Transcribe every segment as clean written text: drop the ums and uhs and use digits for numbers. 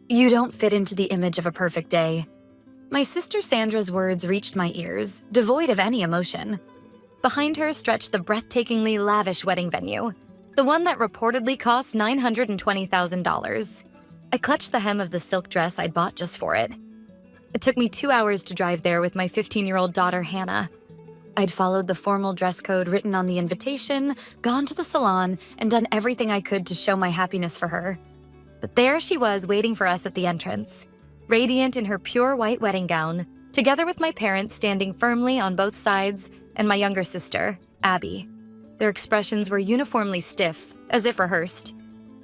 You don't fit into the image of a perfect day. My sister Sandra's words reached my ears, devoid of any emotion. Behind her stretched the breathtakingly lavish wedding venue, the one that reportedly cost $920,000. I clutched the hem of the silk dress I'd bought just for it. It took me 2 hours to drive there with my 15-year-old daughter, Hannah. I'd followed the formal dress code written on the invitation, gone to the salon, and done everything I could to show my happiness for her. But there she was waiting for us at the entrance, radiant in her pure white wedding gown, together with my parents standing firmly on both sides and my younger sister, Abby. Their expressions were uniformly stiff, as if rehearsed.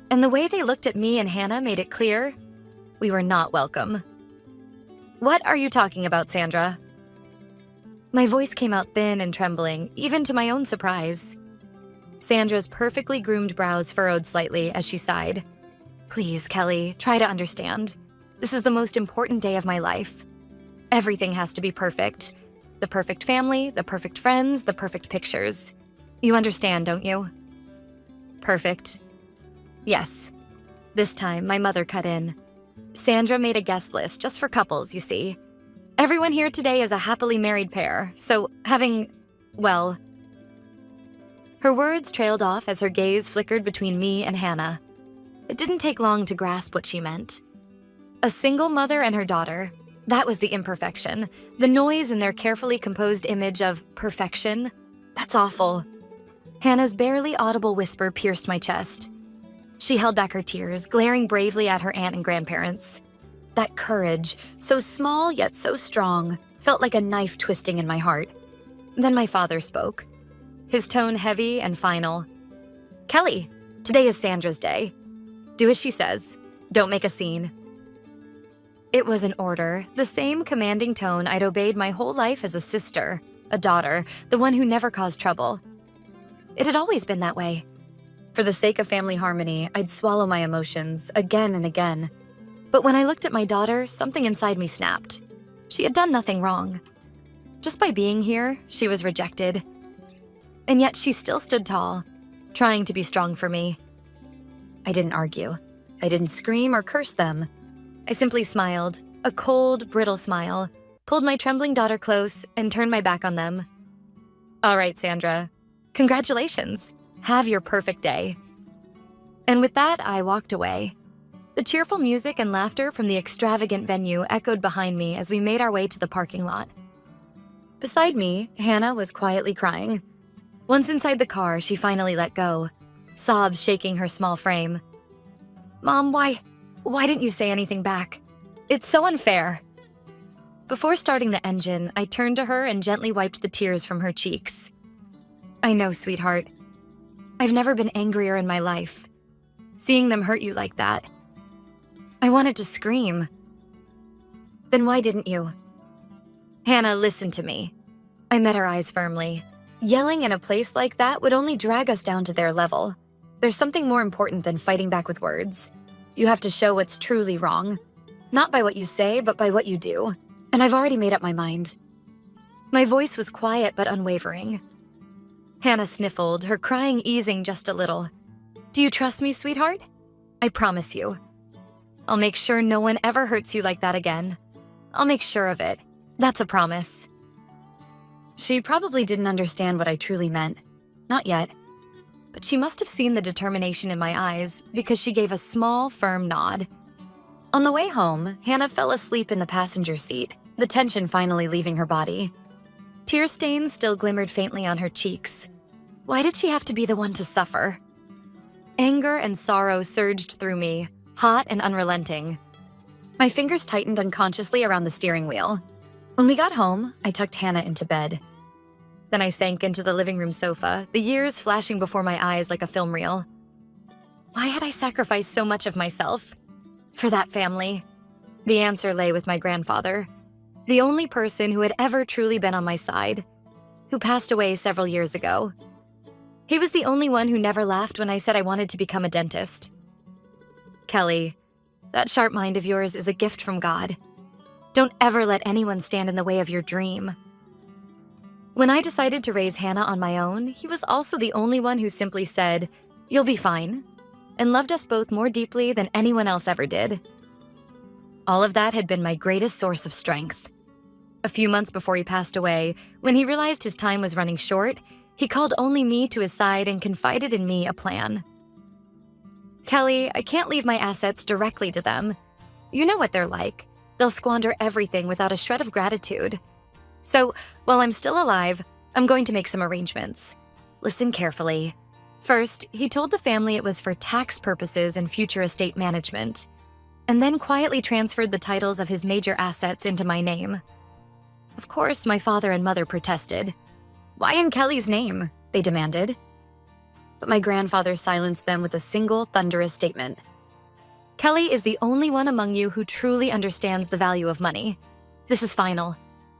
And the way they looked at me and Hannah made it clear we were not welcome. "What are you talking about, Sandra?" My voice came out thin and trembling, even to my own surprise. Sandra's perfectly groomed brows furrowed slightly as she sighed. "Please, Kelly, try to understand. This is the most important day of my life. Everything has to be perfect. The perfect family, the perfect friends, the perfect pictures. You understand, don't you?" "Perfect." "Yes." This time, my mother cut in. "Sandra made a guest list just for couples, you see. Everyone here today is a happily married pair, so well..." Her words trailed off as her gaze flickered between me and Hannah. It didn't take long to grasp what she meant. A single mother and her daughter. That was the imperfection, the noise in their carefully composed image of perfection. That's awful. Hannah's barely audible whisper pierced my chest. She held back her tears, glaring bravely at her aunt and grandparents. That courage, so small yet so strong, felt like a knife twisting in my heart. Then my father spoke, his tone heavy and final. "Kelly, today is Sandra's day. Do as she says. Don't make a scene." It was an order, the same commanding tone I'd obeyed my whole life as a sister, a daughter, the one who never caused trouble. It had always been that way. For the sake of family harmony, I'd swallow my emotions again and again. But when I looked at my daughter, something inside me snapped. She had done nothing wrong. Just by being here, she was rejected. And yet she still stood tall, trying to be strong for me. I didn't argue. I didn't scream or curse them. I simply smiled, a cold, brittle smile, pulled my trembling daughter close, and turned my back on them. "All right, Sandra. Congratulations. Have your perfect day." And with that, I walked away. The cheerful music and laughter from the extravagant venue echoed behind me as we made our way to the parking lot. Beside me, Hannah was quietly crying. Once inside the car, she finally let go, sobs shaking her small frame. "Mom, why didn't you say anything back? It's so unfair." Before starting the engine, I turned to her and gently wiped the tears from her cheeks. "I know, sweetheart. I've never been angrier in my life. Seeing them hurt you like that. I wanted to scream." "Then why didn't you?" "Hannah, listen to me." I met her eyes firmly. Yelling in a place like that would only drag us down to their level. There's something more important than fighting back with words. You have to show what's truly wrong. Not by what you say, but by what you do. And I've already made up my mind. My voice was quiet but unwavering. Hannah sniffled, her crying easing just a little. "Do you trust me, sweetheart? I promise you. I'll make sure no one ever hurts you like that again. I'll make sure of it. That's a promise." She probably didn't understand what I truly meant. Not yet. But she must have seen the determination in my eyes because she gave a small, firm nod. On the way home, Hannah fell asleep in the passenger seat, the tension finally leaving her body. Tear stains still glimmered faintly on her cheeks. Why did she have to be the one to suffer? Anger and sorrow surged through me, hot and unrelenting. My fingers tightened unconsciously around the steering wheel. When we got home, I tucked Hannah into bed. Then I sank into the living room sofa, the years flashing before my eyes like a film reel. Why had I sacrificed so much of myself? For that family? The answer lay with my grandfather, the only person who had ever truly been on my side, who passed away several years ago. He was the only one who never laughed when I said I wanted to become a dentist. "Kelly, that sharp mind of yours is a gift from God. Don't ever let anyone stand in the way of your dream." When I decided to raise Hannah on my own, he was also the only one who simply said, "You'll be fine," and loved us both more deeply than anyone else ever did. All of that had been my greatest source of strength. A few months before he passed away, when he realized his time was running short, he called only me to his side and confided in me a plan. "Kelly, I can't leave my assets directly to them. You know what they're like. They'll squander everything without a shred of gratitude. So, while I'm still alive, I'm going to make some arrangements. Listen carefully." First, he told the family it was for tax purposes and future estate management, and then quietly transferred the titles of his major assets into my name. Of course, my father and mother protested. "Why in Kelly's name?" they demanded. But my grandfather silenced them with a single thunderous statement. "Kelly is the only one among you who truly understands the value of money. This is final.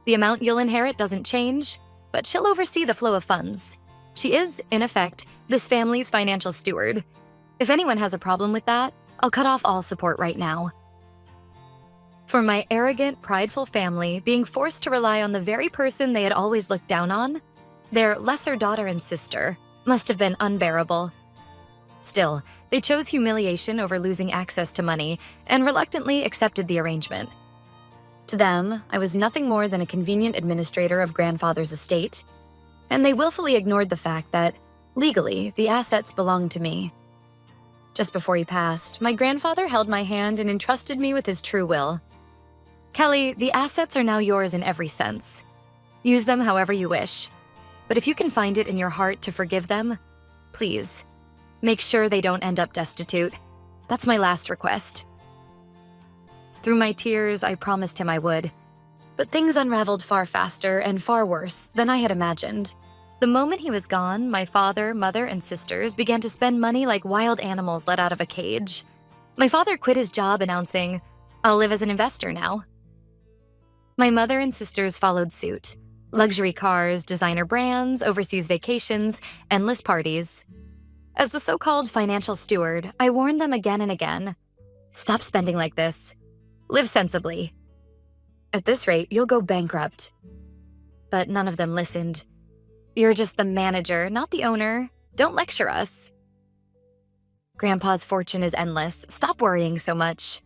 The amount you'll inherit doesn't change, but she'll oversee the flow of funds. She is, in effect, this family's financial steward. If anyone has a problem with that, I'll cut off all support right now." For my arrogant, prideful family, being forced to rely on the very person they had always looked down on, their lesser daughter and sister, must have been unbearable. Still, they chose humiliation over losing access to money and reluctantly accepted the arrangement. To them, I was nothing more than a convenient administrator of grandfather's estate, and they willfully ignored the fact that, legally, the assets belonged to me. Just before he passed, my grandfather held my hand and entrusted me with his true will. "Kelly, the assets are now yours in every sense. Use them however you wish. But if you can find it in your heart to forgive them, please, make sure they don't end up destitute. That's my last request." Through my tears, I promised him I would. But things unraveled far faster and far worse than I had imagined. The moment he was gone, my father, mother, and sisters began to spend money like wild animals let out of a cage. My father quit his job announcing, "I'll live as an investor now." My mother and sisters followed suit. Luxury cars, designer brands, overseas vacations, endless parties. As the so-called financial steward, I warned them again and again, "Stop spending like this. Live sensibly. At this rate, you'll go bankrupt." But none of them listened. "You're just the manager, not the owner. Don't lecture us." "Grandpa's fortune is endless. Stop worrying so much."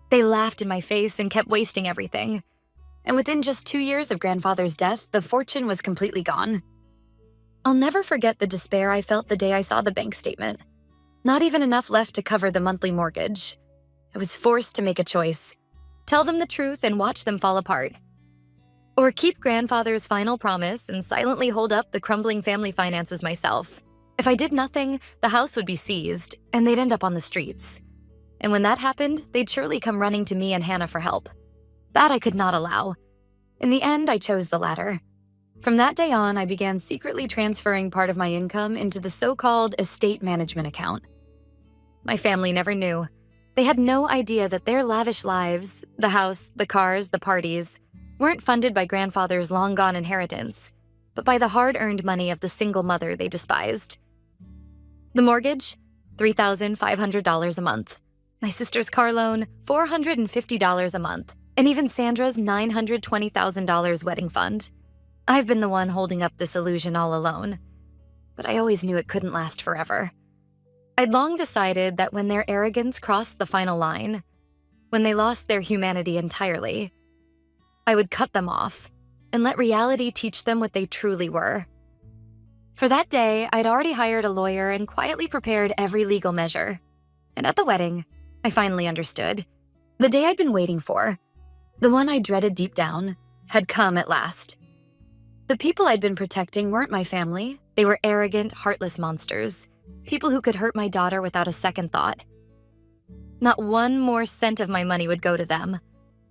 They laughed in my face and kept wasting everything. And within just 2 years of grandfather's death, the fortune was completely gone. I'll never forget the despair I felt the day I saw the bank statement. Not even enough left to cover the monthly mortgage. I was forced to make a choice. Tell them the truth and watch them fall apart. Or keep grandfather's final promise and silently hold up the crumbling family finances myself. If I did nothing, the house would be seized, and they'd end up on the streets. And when that happened, they'd surely come running to me and Hannah for help. That I could not allow. In the end, I chose the latter. From that day on, I began secretly transferring part of my income into the so-called estate management account. My family never knew. They had no idea that their lavish lives, the house, the cars, the parties, weren't funded by grandfather's long-gone inheritance, but by the hard-earned money of the single mother they despised. The mortgage? $3,500 a month. My sister's car loan? $450 a month. And even Sandra's $920,000 wedding fund. I've been the one holding up this illusion all alone. But I always knew it couldn't last forever. I'd long decided that when their arrogance crossed the final line, when they lost their humanity entirely, I would cut them off and let reality teach them what they truly were. For that day, I'd already hired a lawyer and quietly prepared every legal measure. And at the wedding, I finally understood. The day I'd been waiting for, the one I dreaded deep down, had come at last. The people I'd been protecting weren't my family. They were arrogant, heartless monsters. People who could hurt my daughter without a second thought. Not one more cent of my money would go to them.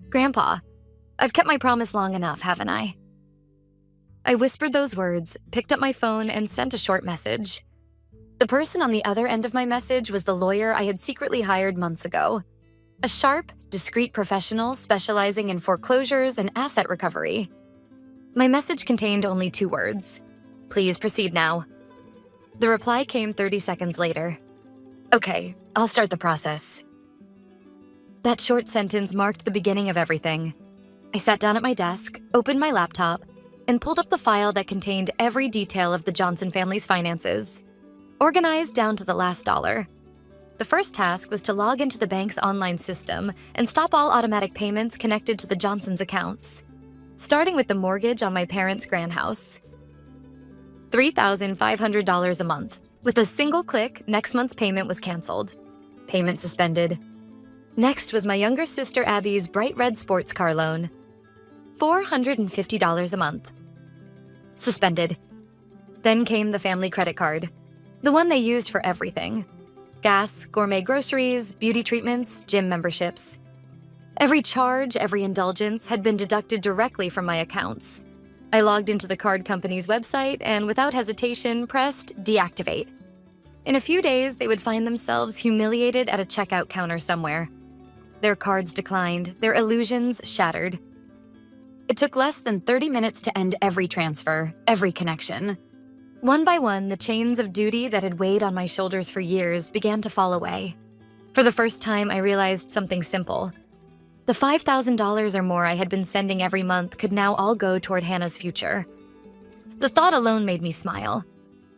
Grandpa, I've kept my promise long enough, haven't I? I whispered those words, picked up my phone, and sent a short message. The person on the other end of my message was the lawyer I had secretly hired months ago. A sharp, discreet professional specializing in foreclosures and asset recovery. My message contained only 2 words. "Please proceed now." The reply came 30 seconds later. "Okay, I'll start the process." That short sentence marked the beginning of everything. I sat down at my desk, opened my laptop, and pulled up the file that contained every detail of the Johnson family's finances, organized down to the last dollar. The first task was to log into the bank's online system and stop all automatic payments connected to the Johnsons' accounts, starting with the mortgage on my parents' grand house. $3,500 a month. With a single click, next month's payment was canceled. Payment suspended. Next was my younger sister Abby's bright red sports car loan. $450 a month. Suspended. Then came the family credit card, the one they used for everything. Gas, gourmet groceries, beauty treatments, gym memberships. Every charge, every indulgence had been deducted directly from my accounts. I logged into the card company's website and without hesitation pressed deactivate. In a few days, they would find themselves humiliated at a checkout counter somewhere. Their cards declined, their illusions shattered. It took less than 30 minutes to end every transfer, every connection. One by one, the chains of duty that had weighed on my shoulders for years began to fall away. For the first time, I realized something simple. The $5,000 or more I had been sending every month could now all go toward Hannah's future. The thought alone made me smile.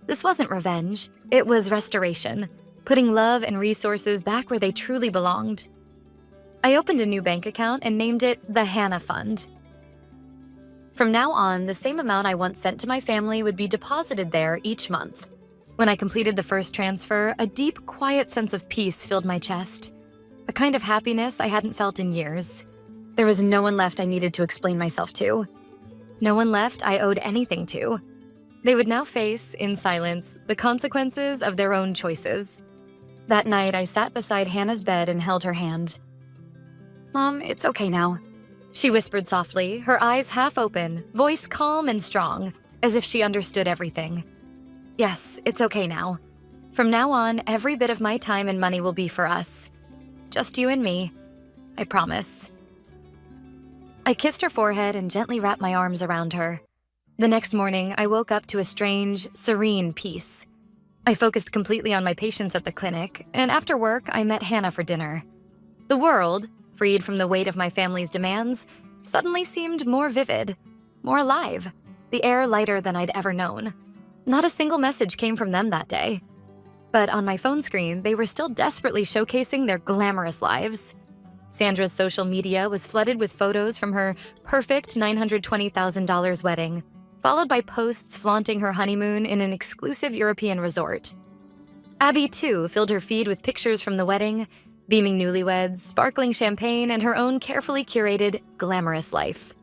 This wasn't revenge, it was restoration, putting love and resources back where they truly belonged. I opened a new bank account and named it the Hannah Fund. From now on, the same amount I once sent to my family would be deposited there each month. When I completed the first transfer, a deep, quiet sense of peace filled my chest. A kind of happiness I hadn't felt in years. There was no one left I needed to explain myself to. No one left I owed anything to. They would now face, in silence, the consequences of their own choices. That night, I sat beside Hannah's bed and held her hand. "Mom, it's okay now," she whispered softly, her eyes half open, voice calm and strong, as if she understood everything. "Yes, it's okay now. From now on, every bit of my time and money will be for us. Just you and me. I promise." I kissed her forehead and gently wrapped my arms around her. The next morning, I woke up to a strange, serene peace. I focused completely on my patients at the clinic, and after work, I met Hannah for dinner. The world, freed from the weight of my family's demands, suddenly seemed more vivid, more alive, the air lighter than I'd ever known. Not a single message came from them that day. But on my phone screen, they were still desperately showcasing their glamorous lives. Sandra's social media was flooded with photos from her perfect $920,000 wedding, followed by posts flaunting her honeymoon in an exclusive European resort. Abby, too, filled her feed with pictures from the wedding, beaming newlyweds, sparkling champagne, and her own carefully curated, glamorous life.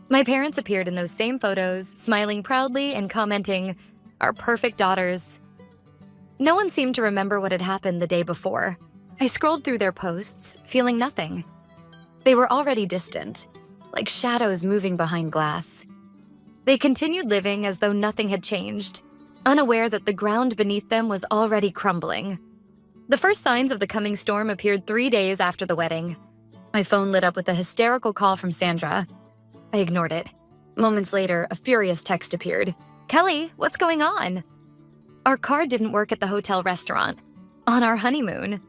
My parents appeared in those same photos, smiling proudly and commenting, "Our perfect daughters." No one seemed to remember what had happened the day before. I scrolled through their posts, feeling nothing. They were already distant, like shadows moving behind glass. They continued living as though nothing had changed, unaware that the ground beneath them was already crumbling. The first signs of the coming storm appeared 3 days after the wedding. My phone lit up with a hysterical call from Sandra. I ignored it. Moments later, a furious text appeared. "Kelly, what's going on?" "Our card didn't work at the hotel restaurant. On our honeymoon.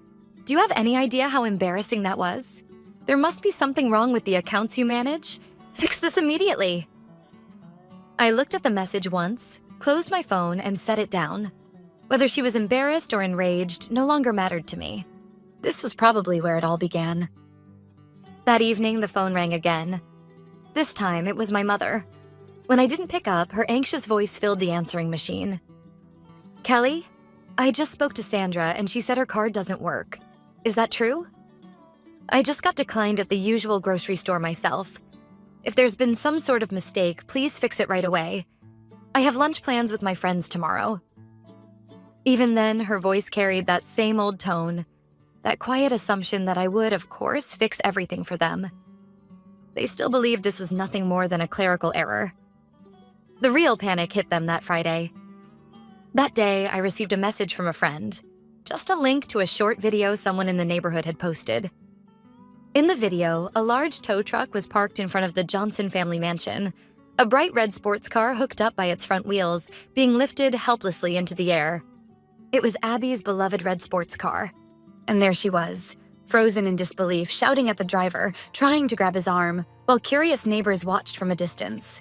Do you have any idea how embarrassing that was? There must be something wrong with the accounts you manage. Fix this immediately." I looked at the message once, closed my phone, and set it down. Whether she was embarrassed or enraged no longer mattered to me. This was probably where it all began. That evening, the phone rang again. This time, it was my mother. When I didn't pick up, her anxious voice filled the answering machine. "Kelly, I just spoke to Sandra and she said her card doesn't work. Is that true? I just got declined at the usual grocery store myself. If there's been some sort of mistake, please fix it right away. I have lunch plans with my friends tomorrow." Even then, her voice carried that same old tone, that quiet assumption that I would, of course, fix everything for them. They still believed this was nothing more than a clerical error. The real panic hit them that Friday. That day, I received a message from a friend, just a link to a short video someone in the neighborhood had posted. In the video, a large tow truck was parked in front of the Johnson family mansion, a bright red sports car hooked up by its front wheels, being lifted helplessly into the air. It was Abby's beloved red sports car. And there she was, frozen in disbelief, shouting at the driver, trying to grab his arm, while curious neighbors watched from a distance.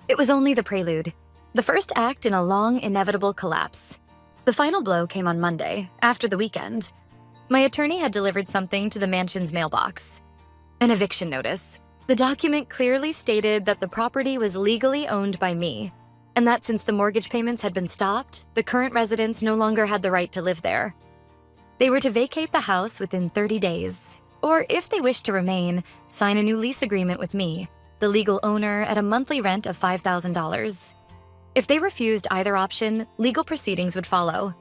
It was only the prelude, the first act in a long, inevitable collapse. The final blow came on Monday, after the weekend. My attorney had delivered something to the mansion's mailbox. An eviction notice. The document clearly stated that the property was legally owned by me, and that since the mortgage payments had been stopped, the current residents no longer had the right to live there. They were to vacate the house within 30 days, or if they wished to remain, sign a new lease agreement with me, the legal owner, at a monthly rent of $5,000. If they refused either option, legal proceedings would follow.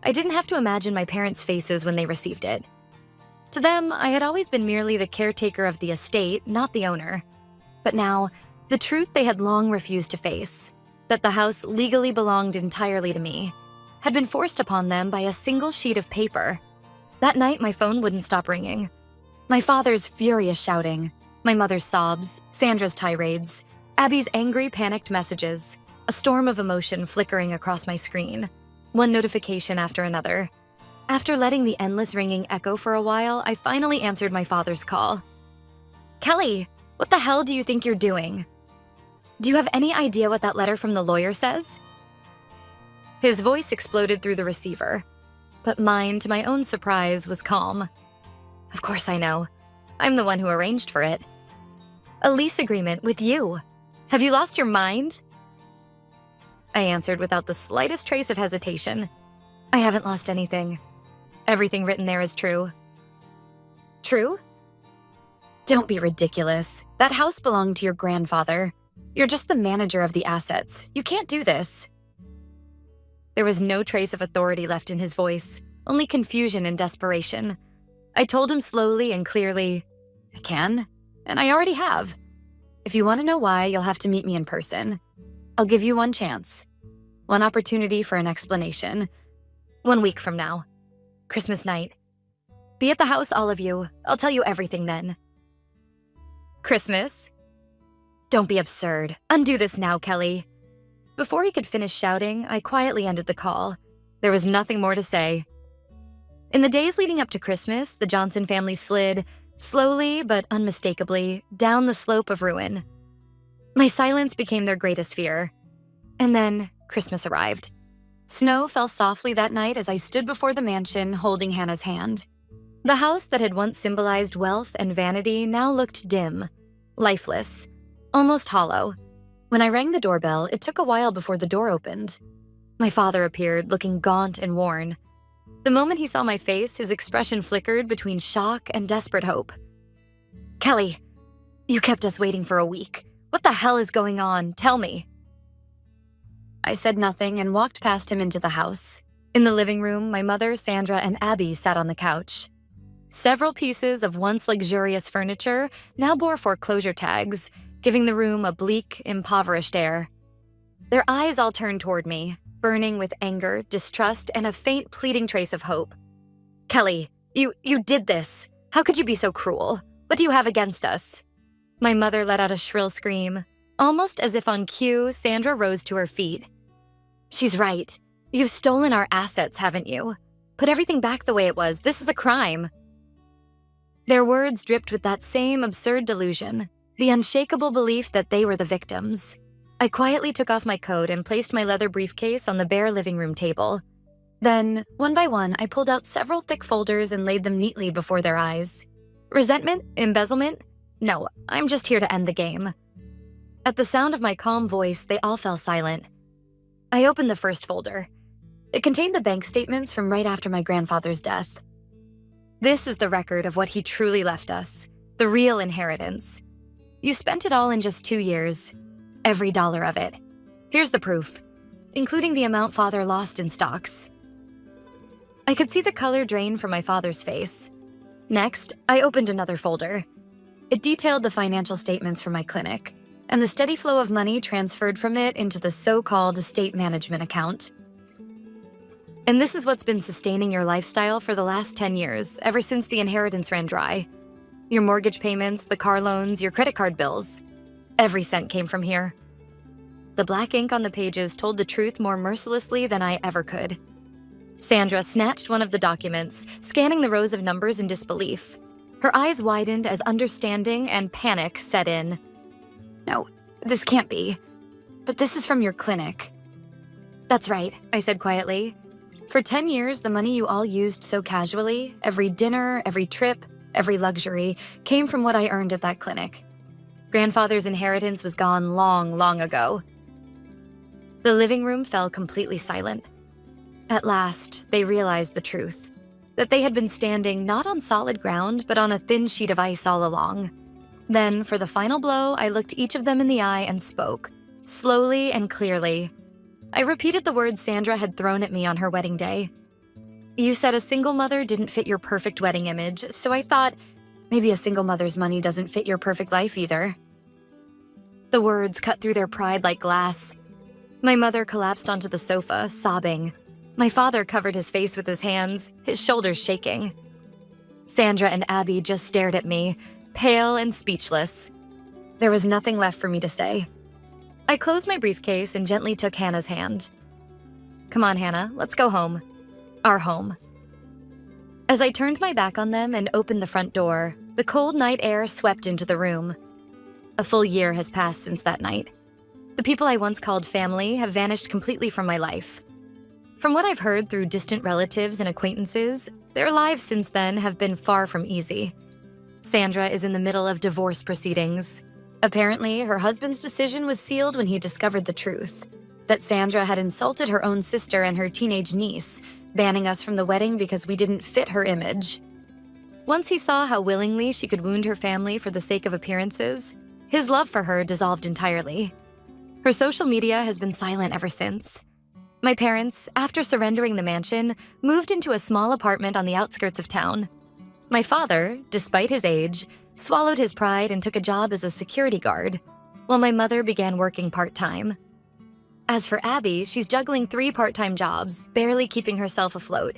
I didn't have to imagine my parents' faces when they received it. To them, I had always been merely the caretaker of the estate, not the owner. But now, the truth they had long refused to face, that the house legally belonged entirely to me, had been forced upon them by a single sheet of paper. That night, my phone wouldn't stop ringing. My father's furious shouting, my mother's sobs, Sandra's tirades, Abby's angry, panicked messages, a storm of emotion flickering across my screen, one notification after another. After letting the endless ringing echo for a while, I finally answered my father's call. "Kelly, what the hell do you think you're doing? Do you have any idea what that letter from the lawyer says?" His voice exploded through the receiver, but mine, to my own surprise, was calm. "Of course I know. I'm the one who arranged for it. A lease agreement with you. Have you lost your mind?" I answered without the slightest trace of hesitation. "I haven't lost anything. Everything written there is true." "True?" "Don't be ridiculous. That house belonged to your grandfather. You're just the manager of the assets. You can't do this." There was no trace of authority left in his voice, only confusion and desperation. I told him slowly and clearly, "I can, and I already have. If you want to know why, you'll have to meet me in person. I'll give you one chance, one opportunity for an explanation. 1 week from now. Christmas night. Be at the house, all of you. I'll tell you everything then." "Christmas?" "Don't be absurd. Undo this now, Kelly." Before he could finish shouting, I quietly ended the call. There was nothing more to say. In the days leading up to Christmas, the Johnson family slid, slowly but unmistakably, down the slope of ruin. My silence became their greatest fear. And then Christmas arrived. Snow fell softly that night as I stood before the mansion holding Hannah's hand. The house that had once symbolized wealth and vanity now looked dim, lifeless, almost hollow. When I rang the doorbell, it took a while before the door opened. My father appeared, looking gaunt and worn. The moment he saw my face, his expression flickered between shock and desperate hope. "Kelly, you kept us waiting for a week. What the hell is going on? Tell me." I said nothing and walked past him into the house. In the living room, my mother, Sandra, and Abby sat on the couch. Several pieces of once luxurious furniture now bore foreclosure tags, giving the room a bleak, impoverished air. Their eyes all turned toward me, burning with anger, distrust, and a faint pleading trace of hope. "Kelly, you did this. How could you be so cruel? What do you have against us?" My mother let out a shrill scream. Almost as if on cue, Sandra rose to her feet. "She's right. You've stolen our assets, haven't you? Put everything back the way it was. This is a crime." Their words dripped with that same absurd delusion, the unshakable belief that they were the victims. I quietly took off my coat and placed my leather briefcase on the bare living room table. Then, one by one, I pulled out several thick folders and laid them neatly before their eyes. Resentment? Embezzlement? No, I'm just here to end the game. At the sound of my calm voice, they all fell silent. I opened the first folder. It contained the bank statements from right after my grandfather's death. This is the record of what he truly left us, the real inheritance. You spent it all in just 2 years, every dollar of it. Here's the proof, including the amount Father lost in stocks. I could see the color drain from my father's face. Next, I opened another folder. It detailed the financial statements from my clinic, and the steady flow of money transferred from it into the so-called estate management account. "And this is what's been sustaining your lifestyle for the last 10 years, ever since the inheritance ran dry. Your mortgage payments, the car loans, your credit card bills. Every cent came from here." The black ink on the pages told the truth more mercilessly than I ever could. Sandra snatched one of the documents, scanning the rows of numbers in disbelief. Her eyes widened as understanding and panic set in. "No, this can't be. But this is from your clinic." "That's right," I said quietly. For 10 years, the money you all used so casually, every dinner, every trip, every luxury, came from what I earned at that clinic. Grandfather's inheritance was gone long, long ago. The living room fell completely silent. At last, they realized the truth, that they had been standing not on solid ground, but on a thin sheet of ice all along. Then, for the final blow, I looked each of them in the eye and spoke, slowly and clearly. I repeated the words Sandra had thrown at me on her wedding day. You said a single mother didn't fit your perfect wedding image, so I thought, maybe a single mother's money doesn't fit your perfect life either. The words cut through their pride like glass. My mother collapsed onto the sofa, sobbing. My father covered his face with his hands, his shoulders shaking. Sandra and Abby just stared at me, pale and speechless. There was nothing left for me to say. I closed my briefcase and gently took Hannah's hand. Come on, Hannah, let's go home. Our home. As I turned my back on them and opened the front door, the cold night air swept into the room. A full year has passed since that night. The people I once called family have vanished completely from my life. From what I've heard through distant relatives and acquaintances, their lives since then have been far from easy. Sandra is in the middle of divorce proceedings. Apparently, her husband's decision was sealed when he discovered the truth, that Sandra had insulted her own sister and her teenage niece, banning us from the wedding because we didn't fit her image. Once he saw how willingly she could wound her family for the sake of appearances, his love for her dissolved entirely. Her social media has been silent ever since. My parents, after surrendering the mansion, moved into a small apartment on the outskirts of town. My father, despite his age, swallowed his pride and took a job as a security guard, while my mother began working part-time. As for Abby, she's juggling 3 part-time jobs, barely keeping herself afloat.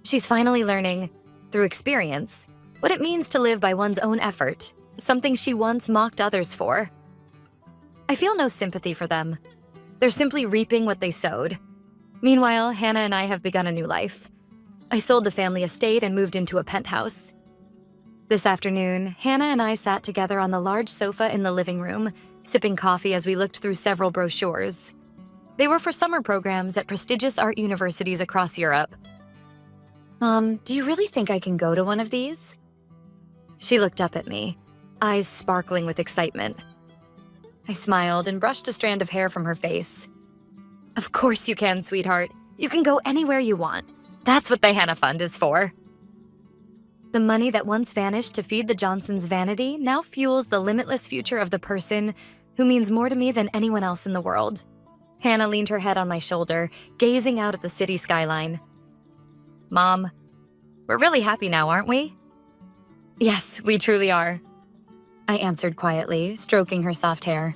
She's finally learning, through experience, what it means to live by one's own effort, something she once mocked others for. I feel no sympathy for them. They're simply reaping what they sowed. Meanwhile, Hannah and I have begun a new life. I sold the family estate and moved into a penthouse. This afternoon, Hannah and I sat together on the large sofa in the living room, sipping coffee as we looked through several brochures. They were for summer programs at prestigious art universities across Europe. Do you really think I can go to one of these? She looked up at me, eyes sparkling with excitement. I smiled and brushed a strand of hair from her face. Of course you can, sweetheart. You can go anywhere you want. That's what the Hannah Fund is for. The money that once vanished to feed the Johnsons' vanity now fuels the limitless future of the person who means more to me than anyone else in the world. Hannah leaned her head on my shoulder, gazing out at the city skyline. Mom, we're really happy now, aren't we? Yes, we truly are, I answered quietly, stroking her soft hair.